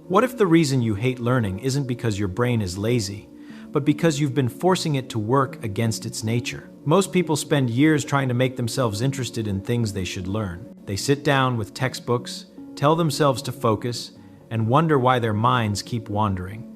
What if the reason you hate learning isn't because your brain is lazy, but because you've been forcing it to work against its nature? Most people spend years trying to make themselves interested in things they should learn. They sit down with textbooks, tell themselves to focus, and wonder why their minds keep wandering.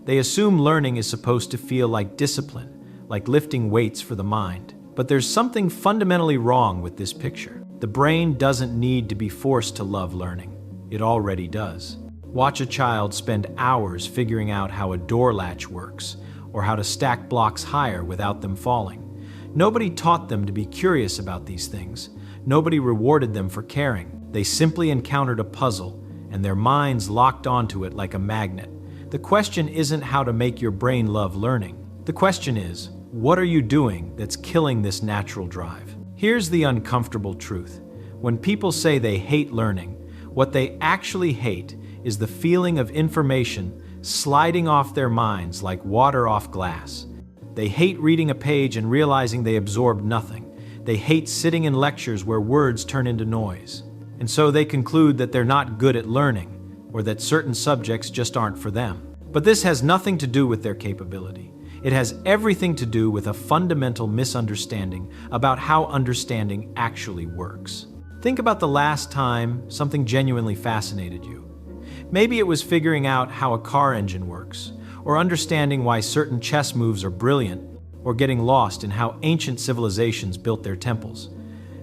They assume learning is supposed to feel like discipline, like lifting weights for the mind. But there's something fundamentally wrong with this picture. The brain doesn't need to be forced to love learning. It already does. Watch a child spend hours figuring out how a door latch works, or how to stack blocks higher without them falling. Nobody taught them to be curious about these things. Nobody rewarded them for caring. They simply encountered a puzzle, and their minds locked onto it like a magnet. The question isn't how to make your brain love learning. The question is, what are you doing that's killing this natural drive? Here's the uncomfortable truth. When people say they hate learning, what they actually hate is the feeling of information sliding off their minds like water off glass. They hate reading a page and realizing they absorbed nothing. They hate sitting in lectures where words turn into noise. And so they conclude that they're not good at learning, or that certain subjects just aren't for them. But this has nothing to do with their capability. It has everything to do with a fundamental misunderstanding about how understanding actually works. Think about the last time something genuinely fascinated you. Maybe it was figuring out how a car engine works, or understanding why certain chess moves are brilliant, or getting lost in how ancient civilizations built their temples.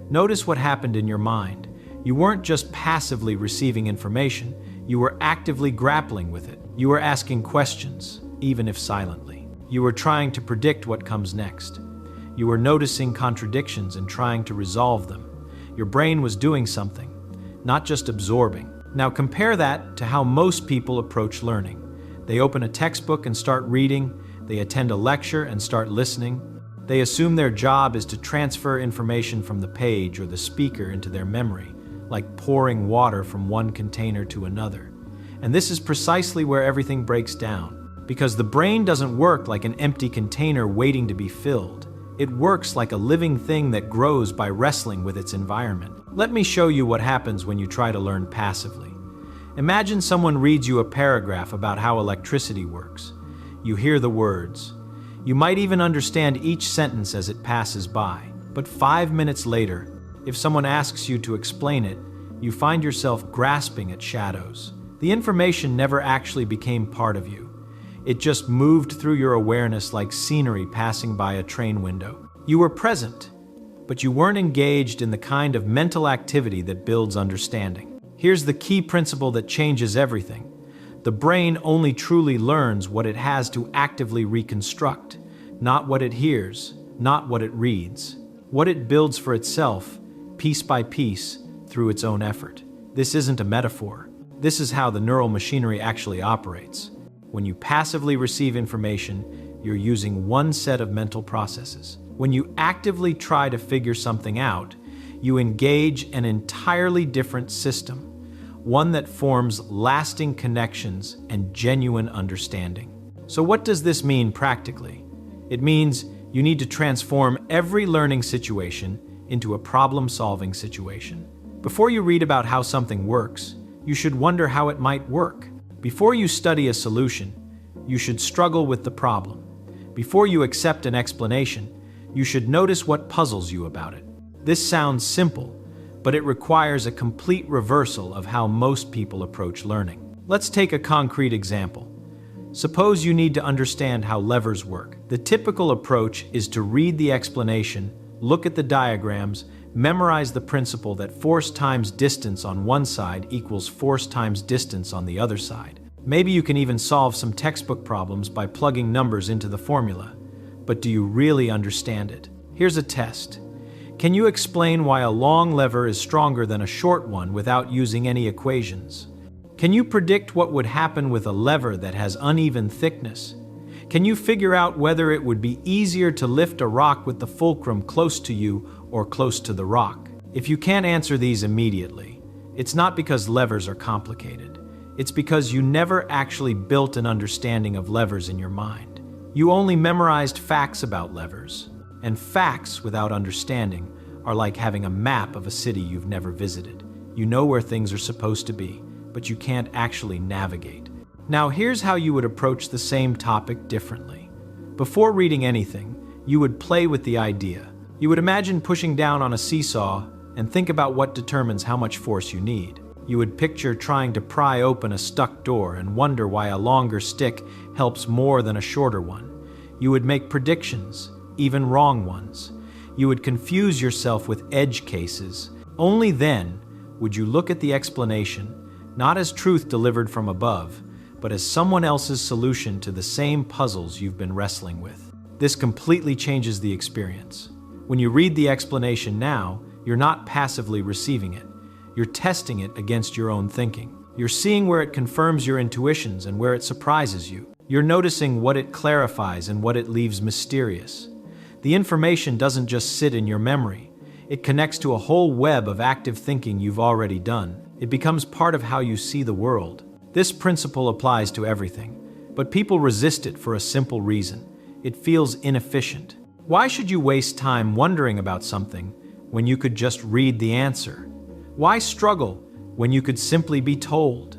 Notice what happened in your mind. You weren't just passively receiving information, you were actively grappling with it. You were asking questions, even if silently. You were trying to predict what comes next. You were noticing contradictions and trying to resolve them. Your brain was doing something, not just absorbing. Now compare that to how most people approach learning. They open a textbook and start reading. They attend a lecture and start listening. They assume their job is to transfer information from the page or the speaker into their memory, like pouring water from one container to another. And this is precisely where everything breaks down, because the brain doesn't work like an empty container waiting to be filled. It works like a living thing that grows by wrestling with its environment. Let me show you what happens when you try to learn passively. Imagine someone reads you a paragraph about how electricity works. You hear the words. You might even understand each sentence as it passes by. But 5 minutes later, if someone asks you to explain it, you find yourself grasping at shadows. The information never actually became part of you. It just moved through your awareness like scenery passing by a train window. You were present, but you weren't engaged in the kind of mental activity that builds understanding. Here's the key principle that changes everything. The brain only truly learns what it has to actively reconstruct, not what it hears, not what it reads, what it builds for itself, piece by piece, through its own effort. This isn't a metaphor. This is how the neural machinery actually operates. When you passively receive information, you're using one set of mental processes. When you actively try to figure something out, you engage an entirely different system, one that forms lasting connections and genuine understanding. So what does this mean practically? It means you need to transform every learning situation into a problem-solving situation. Before you read about how something works, you should wonder how it might work. Before you study a solution, you should struggle with the problem. Before you accept an explanation, you should notice what puzzles you about it. This sounds simple, but it requires a complete reversal of how most people approach learning. Let's take a concrete example. Suppose you need to understand how levers work. The typical approach is to read the explanation, look at the diagrams, memorize the principle that force times distance on one side equals force times distance on the other side. Maybe you can even solve some textbook problems by plugging numbers into the formula. But do you really understand it? Here's a test. Can you explain why a long lever is stronger than a short one without using any equations? Can you predict what would happen with a lever that has uneven thickness? Can you figure out whether it would be easier to lift a rock with the fulcrum close to you or close to the rock? If you can't answer these immediately, it's not because levers are complicated. It's because you never actually built an understanding of levers in your mind. You only memorized facts about levers. And facts without understanding are like having a map of a city you've never visited. You know where things are supposed to be, but you can't actually navigate. Now, here's how you would approach the same topic differently. Before reading anything, you would play with the idea. You would imagine pushing down on a seesaw and think about what determines how much force you need. You would picture trying to pry open a stuck door and wonder why a longer stick helps more than a shorter one. You would make predictions, even wrong ones. You would confuse yourself with edge cases. Only then would you look at the explanation, not as truth delivered from above, but as someone else's solution to the same puzzles you've been wrestling with. This completely changes the experience. When you read the explanation now, you're not passively receiving it. You're testing it against your own thinking. You're seeing where it confirms your intuitions and where it surprises you. You're noticing what it clarifies and what it leaves mysterious. The information doesn't just sit in your memory. It connects to a whole web of active thinking you've already done. It becomes part of how you see the world. This principle applies to everything, but people resist it for a simple reason. It feels inefficient. Why should you waste time wondering about something when you could just read the answer? Why struggle when you could simply be told?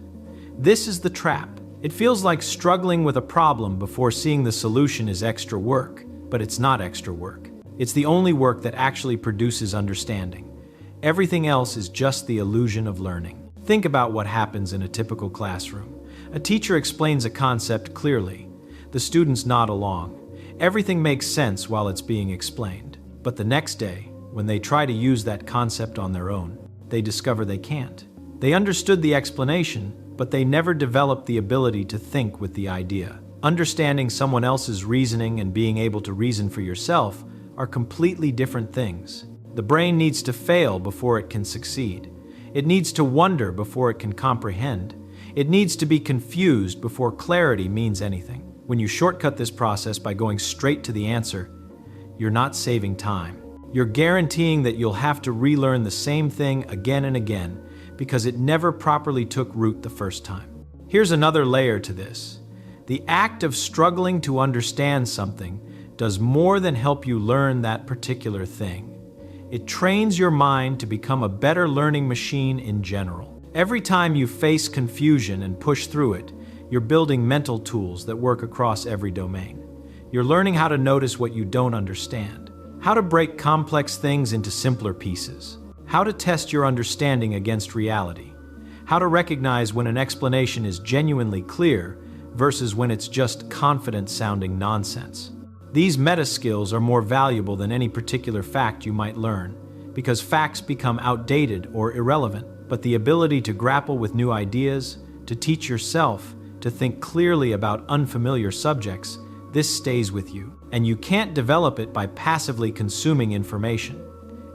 This is the trap. It feels like struggling with a problem before seeing the solution is extra work, but it's not extra work. It's the only work that actually produces understanding. Everything else is just the illusion of learning. Think about what happens in a typical classroom. A teacher explains a concept clearly. The students nod along. Everything makes sense while it's being explained. But the next day, when they try to use that concept on their own, they discover they can't. They understood the explanation, but they never developed the ability to think with the idea. Understanding someone else's reasoning and being able to reason for yourself are completely different things. The brain needs to fail before it can succeed. It needs to wonder before it can comprehend. It needs to be confused before clarity means anything. When you shortcut this process by going straight to the answer, you're not saving time. You're guaranteeing that you'll have to relearn the same thing again and again because it never properly took root the first time. Here's another layer to this. The act of struggling to understand something does more than help you learn that particular thing. It trains your mind to become a better learning machine in general. Every time you face confusion and push through it, you're building mental tools that work across every domain. You're learning how to notice what you don't understand, how to break complex things into simpler pieces, how to test your understanding against reality, how to recognize when an explanation is genuinely clear versus when it's just confident-sounding nonsense. These meta skills are more valuable than any particular fact you might learn, because facts become outdated or irrelevant, but the ability to grapple with new ideas, to teach yourself, to think clearly about unfamiliar subjects, this stays with you. And you can't develop it by passively consuming information.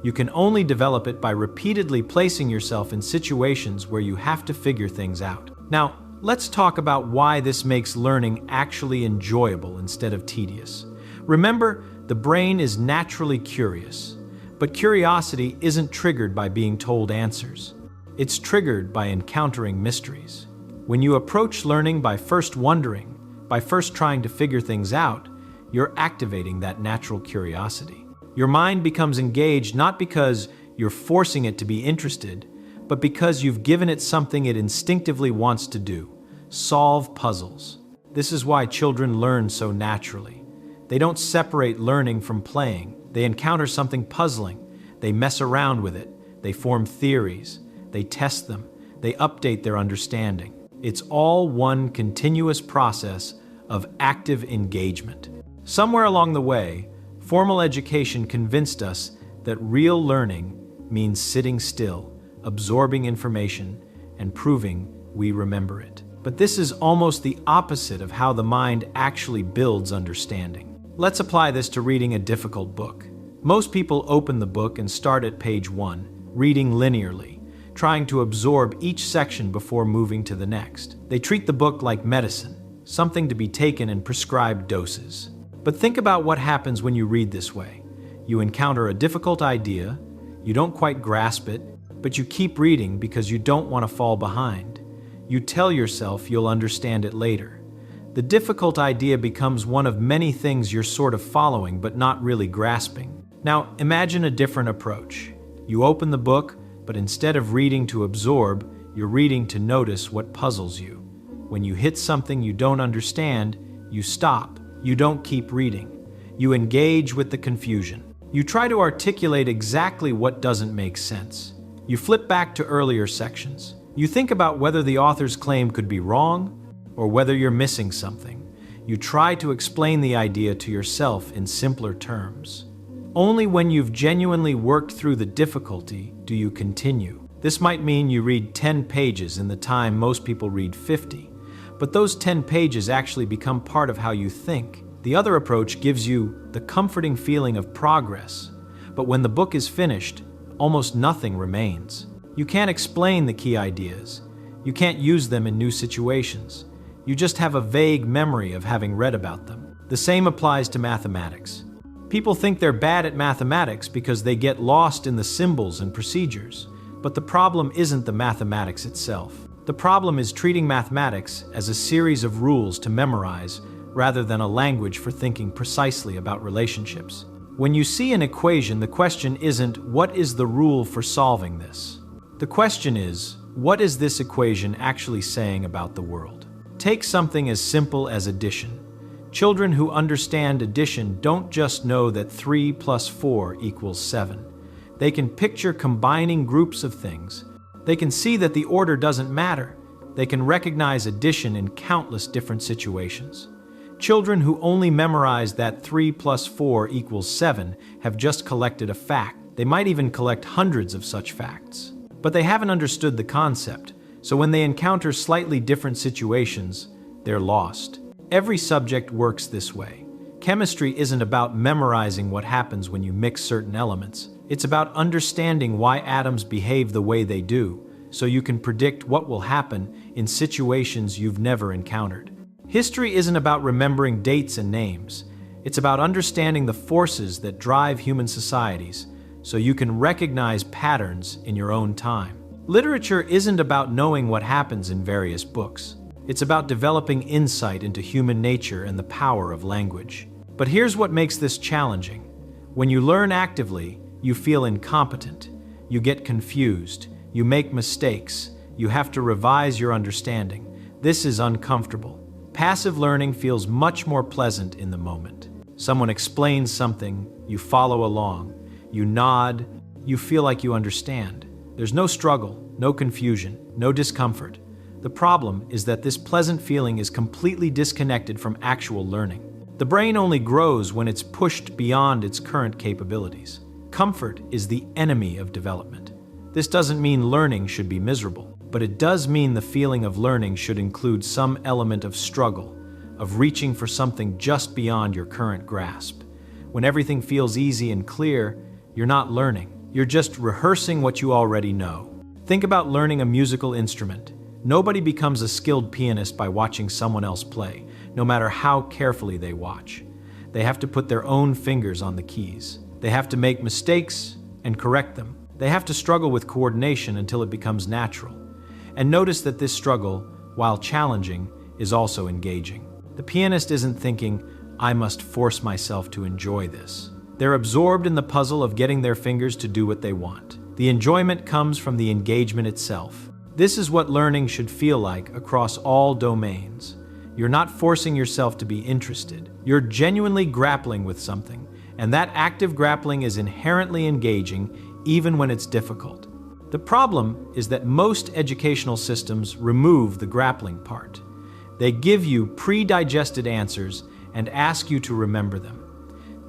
You can only develop it by repeatedly placing yourself in situations where you have to figure things out. Now, let's talk about why this makes learning actually enjoyable instead of tedious. Remember, the brain is naturally curious, but curiosity isn't triggered by being told answers. It's triggered by encountering mysteries. When you approach learning by first wondering, by first trying to figure things out, you're activating that natural curiosity. Your mind becomes engaged not because you're forcing it to be interested, but because you've given it something it instinctively wants to do: solve puzzles. This is why children learn so naturally. They don't separate learning from playing. They encounter something puzzling. They mess around with it. They form theories. They test them. They update their understanding. It's all one continuous process of active engagement. Somewhere along the way, formal education convinced us that real learning means sitting still, absorbing information, and proving we remember it. But this is almost the opposite of how the mind actually builds understanding. Let's apply this to reading a difficult book. Most people open the book and start at page 1, reading linearly, trying to absorb each section before moving to the next. They treat the book like medicine, something to be taken in prescribed doses. But think about what happens when you read this way. You encounter a difficult idea, you don't quite grasp it, but you keep reading because you don't want to fall behind. You tell yourself you'll understand it later. The difficult idea becomes one of many things you're sort of following but not really grasping. Now, imagine a different approach. You open the book, but instead of reading to absorb, You're reading to notice what puzzles you. When you hit something you don't understand, you stop. You don't keep reading. You engage with the confusion. You try to articulate exactly what doesn't make sense. You flip back to earlier sections. You think about whether the author's claim could be wrong or whether you're missing something. You try to explain the idea to yourself in simpler terms. Only when you've genuinely worked through the difficulty do you continue. This might mean you read 10 pages in the time most people read 50, but those 10 pages actually become part of how you think. The other approach gives you the comforting feeling of progress, but when the book is finished, almost nothing remains. You can't explain the key ideas. You can't use them in new situations. You just have a vague memory of having read about them. The same applies to mathematics. People think they're bad at mathematics because they get lost in the symbols and procedures. But the problem isn't the mathematics itself. The problem is treating mathematics as a series of rules to memorize rather than a language for thinking precisely about relationships. When you see an equation, the question isn't, what is the rule for solving this? The question is, what is this equation actually saying about the world? Take something as simple as addition. Children who understand addition don't just know that 3 plus 4 equals 7. They can picture combining groups of things. They can see that the order doesn't matter. They can recognize addition in countless different situations. Children who only memorize that 3 plus 4 equals 7 have just collected a fact. They might even collect hundreds of such facts. But they haven't understood the concept, so when they encounter slightly different situations, they're lost. Every subject works this way. Chemistry isn't about memorizing what happens when you mix certain elements. It's about understanding why atoms behave the way they do, so you can predict what will happen in situations you've never encountered. History isn't about remembering dates and names. It's about understanding the forces that drive human societies, so you can recognize patterns in your own time. Literature isn't about knowing what happens in various books. It's about developing insight into human nature and the power of language. But here's what makes this challenging. When you learn actively, you feel incompetent. You get confused. You make mistakes. You have to revise your understanding. This is uncomfortable. Passive learning feels much more pleasant in the moment. Someone explains something, you follow along, you nod, you feel like you understand. There's no struggle, no confusion, no discomfort. The problem is that this pleasant feeling is completely disconnected from actual learning. The brain only grows when it's pushed beyond its current capabilities. Comfort is the enemy of development. This doesn't mean learning should be miserable, but it does mean the feeling of learning should include some element of struggle, of reaching for something just beyond your current grasp. When everything feels easy and clear, you're not learning. You're just rehearsing what you already know. Think about learning a musical instrument. Nobody becomes a skilled pianist by watching someone else play, no matter how carefully they watch. They have to put their own fingers on the keys. They have to make mistakes and correct them. They have to struggle with coordination until it becomes natural. And notice that this struggle, while challenging, is also engaging. The pianist isn't thinking, I must force myself to enjoy this. They're absorbed in the puzzle of getting their fingers to do what they want. The enjoyment comes from the engagement itself. This is what learning should feel like across all domains. You're not forcing yourself to be interested. You're genuinely grappling with something, and that active grappling is inherently engaging even when it's difficult. The problem is that most educational systems remove the grappling part. They give you pre-digested answers and ask you to remember them.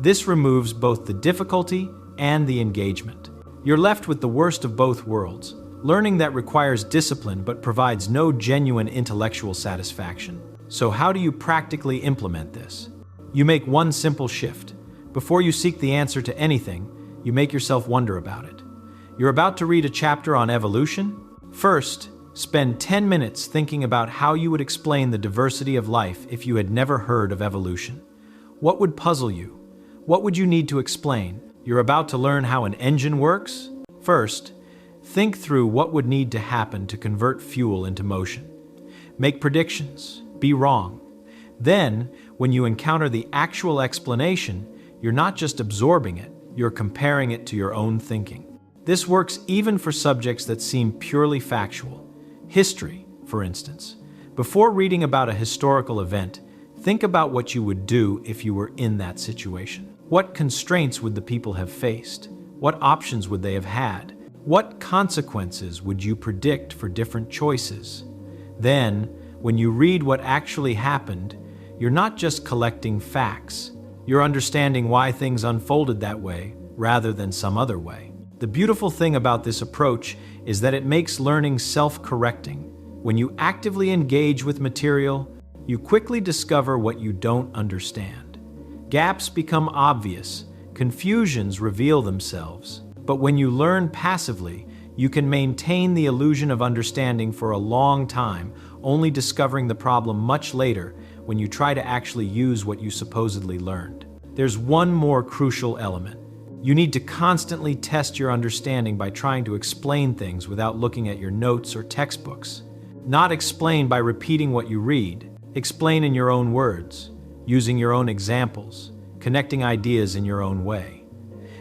This removes both the difficulty and the engagement. You're left with the worst of both worlds, learning that requires discipline but provides no genuine intellectual satisfaction. So how do you practically implement this? You make one simple shift. Before you seek the answer to anything, you make yourself wonder about it. You're about to read a chapter on evolution? First, spend 10 minutes thinking about how you would explain the diversity of life if you had never heard of evolution. What would puzzle you? What would you need to explain? You're about to learn how an engine works? First, think through what would need to happen to convert fuel into motion. Make predictions. Be wrong. Then, when you encounter the actual explanation, you're not just absorbing it, you're comparing it to your own thinking. This works even for subjects that seem purely factual. History, for instance. Before reading about a historical event, think about what you would do if you were in that situation. What constraints would the people have faced? What options would they have had? What consequences would you predict for different choices? Then, when you read what actually happened, you're not just collecting facts. You're understanding why things unfolded that way rather than some other way. The beautiful thing about this approach is that it makes learning self-correcting. When you actively engage with material, you quickly discover what you don't understand. Gaps become obvious, confusions reveal themselves. But when you learn passively, you can maintain the illusion of understanding for a long time, only discovering the problem much later when you try to actually use what you supposedly learned. There's one more crucial element. You need to constantly test your understanding by trying to explain things without looking at your notes or textbooks. Not explain by repeating what you read. Explain in your own words, using your own examples, connecting ideas in your own way.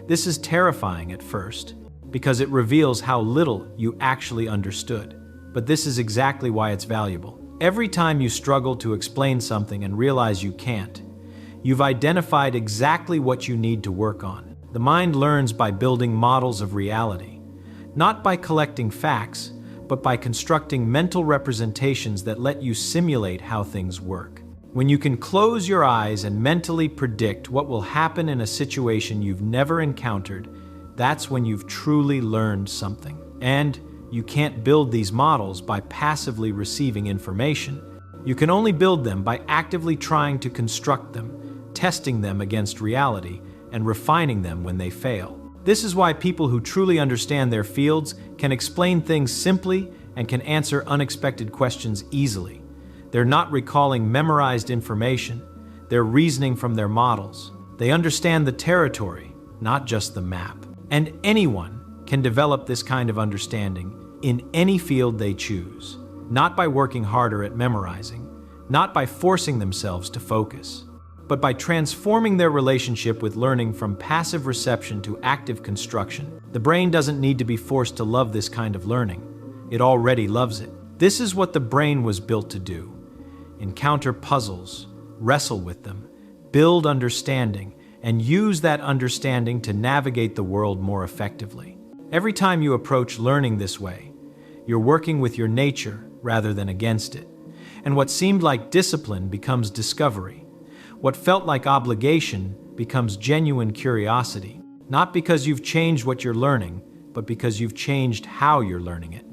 This is terrifying at first, because it reveals how little you actually understood. But this is exactly why it's valuable. Every time you struggle to explain something and realize you can't, you've identified exactly what you need to work on. The mind learns by building models of reality, not by collecting facts, but by constructing mental representations that let you simulate how things work. When you can close your eyes and mentally predict what will happen in a situation you've never encountered, that's when you've truly learned something. And you can't build these models by passively receiving information. You can only build them by actively trying to construct them, testing them against reality, and refining them when they fail. This is why people who truly understand their fields can explain things simply and can answer unexpected questions easily. They're not recalling memorized information, they're reasoning from their models. They understand the territory, not just the map. And anyone can develop this kind of understanding in any field they choose, not by working harder at memorizing, not by forcing themselves to focus, but by transforming their relationship with learning from passive reception to active construction. The brain doesn't need to be forced to love this kind of learning. It already loves it. This is what the brain was built to do: encounter puzzles, wrestle with them, build understanding, and use that understanding to navigate the world more effectively. Every time you approach learning this way, you're working with your nature rather than against it. And what seemed like discipline becomes discovery. What felt like obligation becomes genuine curiosity, not because you've changed what you're learning, but because you've changed how you're learning it.